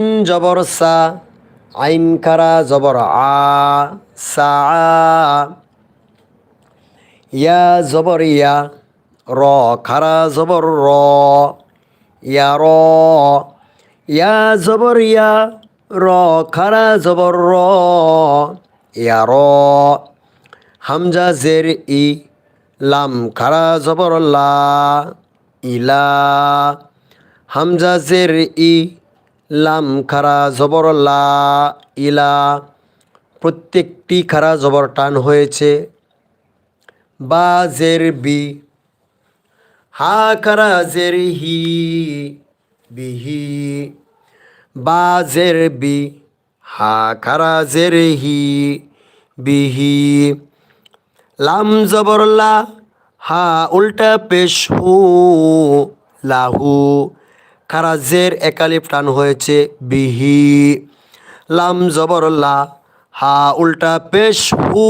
জবর সা, আইন খারা জবর আ, সা। ইয়া জবর ইয়া, র খারা জবর র, ইয়া র। ইয়া জবর ইয়া, র খারা জবর র, ইয়া র। হামজা জের ই, লাম খারা জবর লা, ইলা। হামজা জের ই, লাম খারা জবর লা, ইলা। প্রত্যেকটি খারা জবর টান হয়েছে। বা জের বি, হা খারা জের হি, বিহি। বা জের বি, হা খারা জের হি, বিহি। লাম জবর লা, হা উল্টা পেশ হু, লাহু। খারা জের একালিফ টান হয়েছে, বিহি। লাম জবর লা, হা উল্টা পেশ হু।